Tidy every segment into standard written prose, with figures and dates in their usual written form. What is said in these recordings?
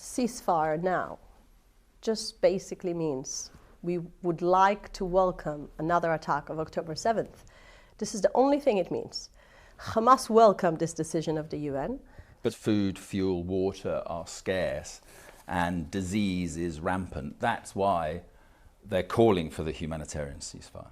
ceasefire now just basically means we would like to welcome another attack of October 7th. This is the only thing it means. Hamas welcomed this decision of the UN. But food, fuel, water are scarce and disease is rampant. That's why they're calling for the humanitarian ceasefire.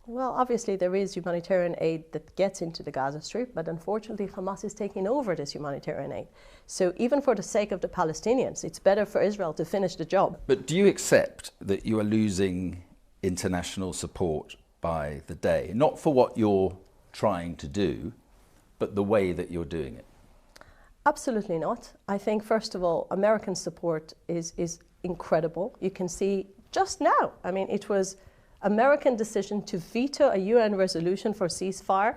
Well, obviously there is humanitarian aid that gets into the Gaza Strip, but unfortunately Hamas is taking over this humanitarian aid. So even for the sake of the Palestinians, it's better for Israel to finish the job. But do you accept that you are losing international support by the day? Not for what you're trying to do, but the way that you're doing it? Absolutely not. I think, first of all, American support is incredible. You can see just now, I mean, it was American decision to veto a UN resolution for ceasefire,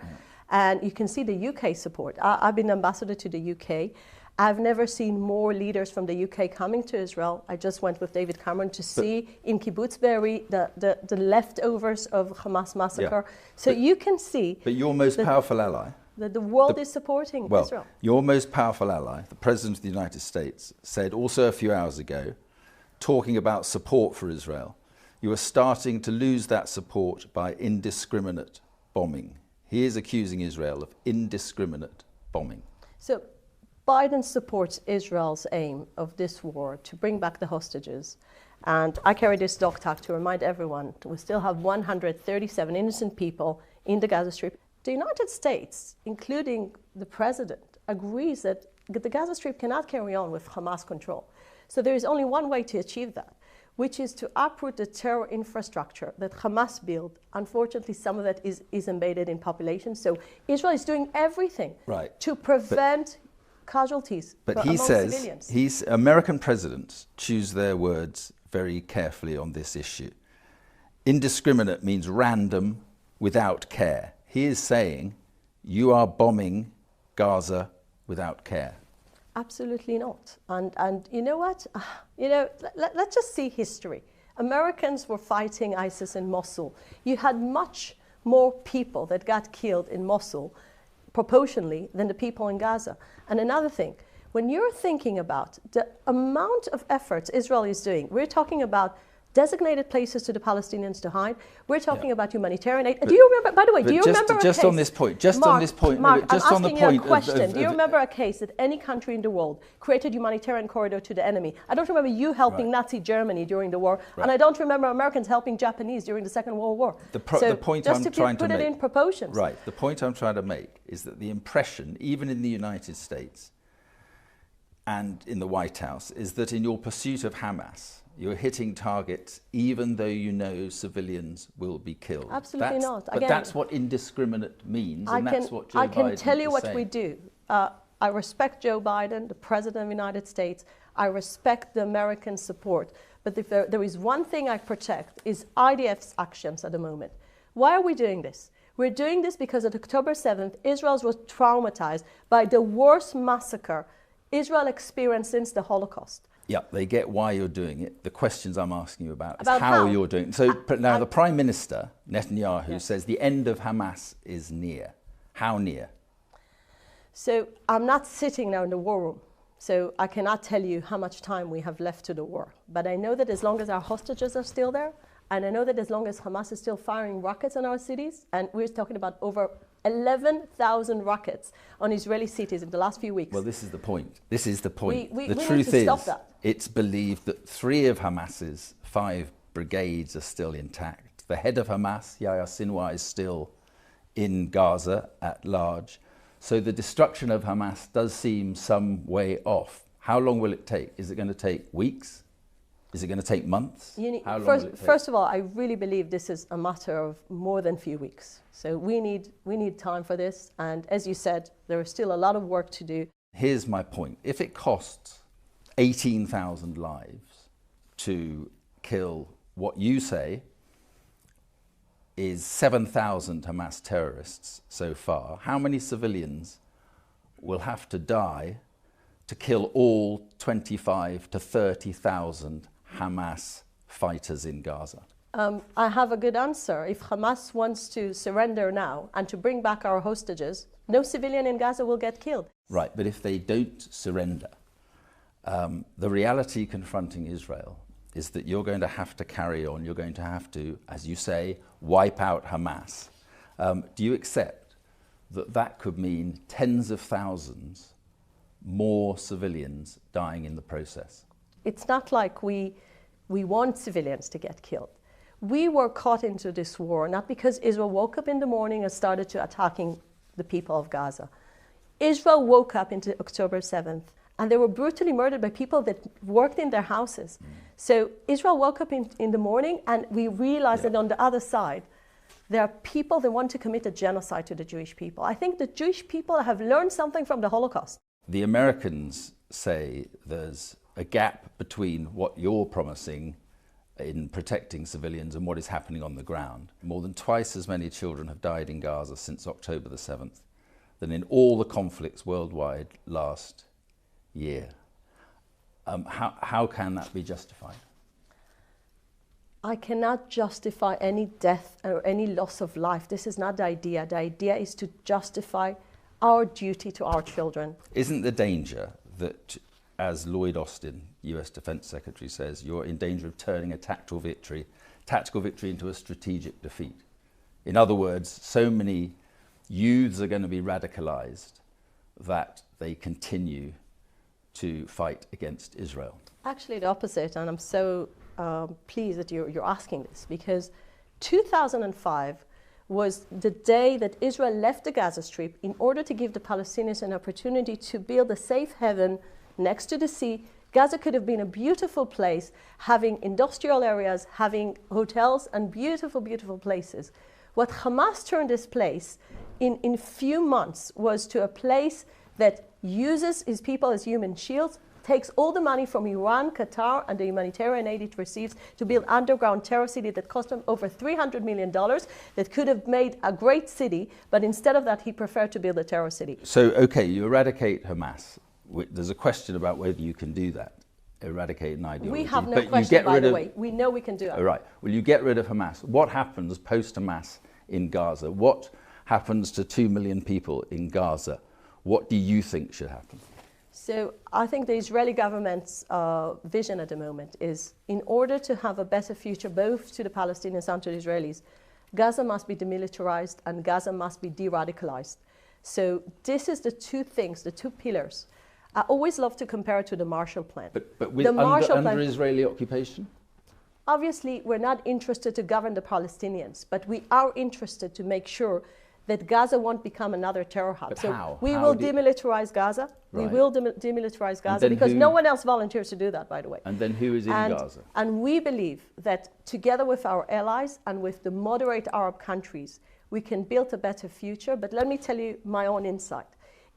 and you can see the UK support. I've been ambassador to the UK. I've never seen more leaders from the UK coming to Israel. I just went with David Cameron to see in Kibbutz Be'eri the leftovers of Hamas massacre. Yeah. So you can see... But your most powerful ally... that the world is supporting Israel. Your most powerful ally, the President of the United States, said also a few hours ago, talking about support for Israel, you are starting to lose that support by indiscriminate bombing. He is accusing Israel of indiscriminate bombing. So Biden supports Israel's aim of this war to bring back the hostages. And I carry this dog tag to remind everyone that we still have 137 innocent people in the Gaza Strip. The United States, including the president, agrees that the Gaza Strip cannot carry on with Hamas control. So there is only one way to achieve that, which is to uproot the terror infrastructure that Hamas built. Unfortunately, some of that is embedded in population. So Israel is doing everything to prevent casualties among civilians. American presidents choose their words very carefully on this issue. Indiscriminate means random, without care. He is saying, you are bombing Gaza without care. Absolutely not. And you know what? Let's just see history. Americans were fighting ISIS in Mosul. You had much more people that got killed in Mosul proportionally than the people in Gaza. And another thing, when you're thinking about the amount of efforts Israel is doing, we're talking about designated places to the Palestinians to hide. We're talking about humanitarian aid. Do you remember, by the way, do you remember a case? On this point, Mark, I'm asking you a question. Do you remember a case that any country in the world created humanitarian corridor to the enemy? I don't remember you helping Nazi Germany during the war, and I don't remember Americans helping Japanese during the Second World War. The point I'm trying to make... put it in proportions. Right. The point I'm trying to make is that the impression, even in the United States and in the White House, is that in your pursuit of Hamas, you're hitting targets even though you know civilians will be killed. Absolutely not. But that's what indiscriminate means, and that's what Joe Biden is saying. I can tell you what we do. I respect Joe Biden, the President of the United States. I respect the American support. But if there is one thing I protect, is IDF's actions at the moment. Why are we doing this? We're doing this because on October 7th, Israel was traumatized by the worst massacre Israel experienced since the Holocaust. Yeah, they get why you're doing it. The questions I'm asking you about is how you're doing it. So now the Prime Minister, Netanyahu, says the end of Hamas is near. How near? So I'm not sitting now in the war room, so I cannot tell you how much time we have left to the war. But I know that as long as our hostages are still there, and I know that as long as Hamas is still firing rockets on our cities, and we're talking about over 11,000 rockets on Israeli cities in the last few weeks. Well, this is the point. This is the point. We the need truth to is, stop that. It's believed that 3 of Hamas's 5 brigades are still intact. The head of Hamas, Yahya Sinwar, is still in Gaza at large. So the destruction of Hamas does seem some way off. How long will it take? Is it going to take weeks? Is it going to take months? How long will it take? First of all, I really believe this is a matter of more than a few weeks. So we need time for this. And as you said, there is still a lot of work to do. Here's my point. If it costs 18,000 lives to kill what you say is 7,000 Hamas terrorists so far, how many civilians will have to die to kill all 25 to 30,000 Hamas fighters in Gaza? I have a good answer. If Hamas wants to surrender now and to bring back our hostages, no civilian in Gaza will get killed. Right, but if they don't surrender, The reality confronting Israel is that you're going to have to carry on, you're going to have to, as you say, wipe out Hamas. Do you accept that that could mean tens of thousands more civilians dying in the process? It's not like we want civilians to get killed. We were caught into this war not because Israel woke up in the morning and started to attacking the people of Gaza. Israel woke up into October 7th and they were brutally murdered by people that worked in their houses. So Israel woke up in the morning and we realized that on the other side, there are people that want to commit a genocide to the Jewish people. I think the Jewish people have learned something from the Holocaust. The Americans say there's a gap between what you're promising in protecting civilians and what is happening on the ground. More than twice as many children have died in Gaza since October the 7th than in all the conflicts worldwide last year. How can that be justified? I cannot justify any death or any loss of life. This is not the idea. The idea is to justify our duty to our children. Isn't the danger that, as Lloyd Austin, US Defense Secretary, says, you're in danger of turning a tactical victory into a strategic defeat? In other words, so many youths are going to be radicalized that they continue to fight against Israel. Actually, the opposite, and I'm so pleased that you're asking this, because 2005 was the day that Israel left the Gaza Strip in order to give the Palestinians an opportunity to build a safe haven next to the sea. Gaza could have been a beautiful place, having industrial areas, having hotels and beautiful, beautiful places. What Hamas turned this place in few months was to a place that uses his people as human shields, takes all the money from Iran, Qatar, and the humanitarian aid it receives to build underground terror city that cost him over $300 million, that could have made a great city, but instead of that, he preferred to build a terror city. So, okay, you eradicate Hamas. There's a question about whether you can do that, eradicate an ideology. We have no question, by the way. We know we can do it. All right. Well, you get rid of Hamas. What happens post-Hamas in Gaza? What happens to 2 million people in Gaza? What do you think should happen? So I think the Israeli government's vision at the moment is, in order to have a better future both to the Palestinians and to the Israelis, Gaza must be demilitarized and Gaza must be de-radicalized. So this is the two things, the two pillars. I always love to compare it to the Marshall Plan. But with under Israeli occupation? Obviously, we're not interested to govern the Palestinians, but we are interested to make sure that Gaza won't become another terror hub. But so how? We will demilitarize Gaza. Right. We will demilitarize Gaza because no one else volunteers to do that, by the way. And then who is in Gaza? And we believe that together with our allies and with the moderate Arab countries, we can build a better future. But let me tell you my own insight.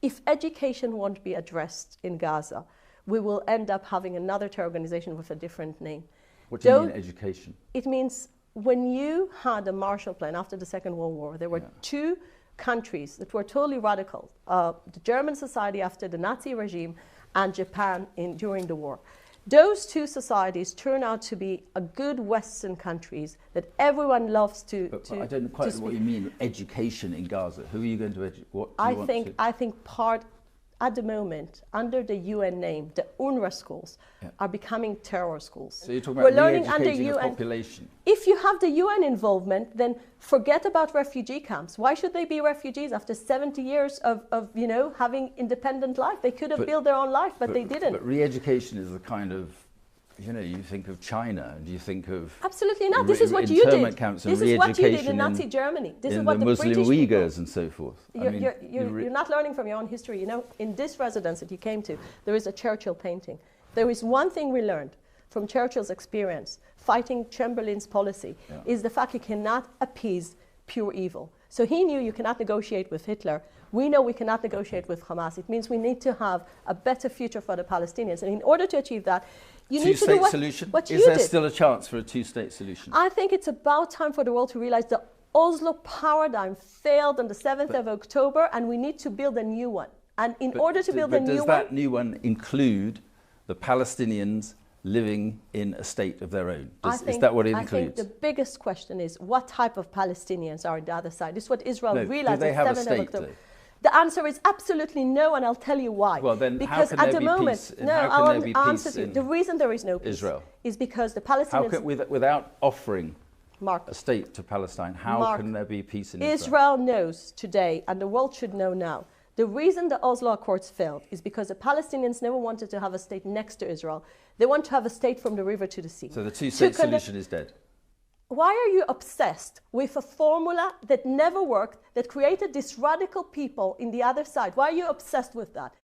If education won't be addressed in Gaza, we will end up having another terror organization with a different name. What do you mean, education? It means when you had a Marshall Plan after the Second World War, there were two countries that were totally radical, the German society after the Nazi regime and Japan during the war. Those two societies turn out to be a good Western countries that everyone loves to But I don't quite know what you mean, education in Gaza. Who are you going to educate? What do you want to? I think part, at the moment, under the UN name, the UNRWA schools are becoming terror schools. So you're talking about re-educating the population? If you have the UN involvement, then forget about refugee camps. Why should they be refugees after 70 years of having independent life? They could have built their own life, but they didn't. But re-education is the kind of, you think of China, and you think of... Absolutely not. This is what you did. Camps this is what you did in Nazi Germany. This is what the Muslim British Uyghurs people, and so forth. You're not learning from your own history. In this residence that you came to, there is a Churchill painting. There is one thing we learned from Churchill's experience, fighting Chamberlain's policy, is the fact you cannot appease pure evil. So he knew you cannot negotiate with Hitler. We know we cannot negotiate with Hamas. It means we need to have a better future for the Palestinians. And in order to achieve that, you need to do what you did. Is there still a chance for a two-state solution? I think it's about time for the world to realize the Oslo paradigm failed on the 7th of October, and we need to build a new one. And in order to build a new one... Does that new one include the Palestinians living in a state of their own? Is that what it includes? I think the biggest question is what type of Palestinians are on the other side. This is what Israel realized do they on have 7th a state, of October. though? The answer is absolutely no, and I'll tell you why. Well, then because how can at there the be moment, peace? no, How I can there will be answer peace to you. in The reason there is no peace Israel is because the How Palestinians. can, without offering Mark, a state to Palestine, how Mark, can there be peace in Israel knows today, and the world should know now, the reason the Oslo Accords failed is because the Palestinians never wanted to have a state next to Israel. They want to have a state from the river to the sea. So the two-state solution is dead. Why are you obsessed with a formula that never worked, that created these radical people in the other side? Why are you obsessed with that?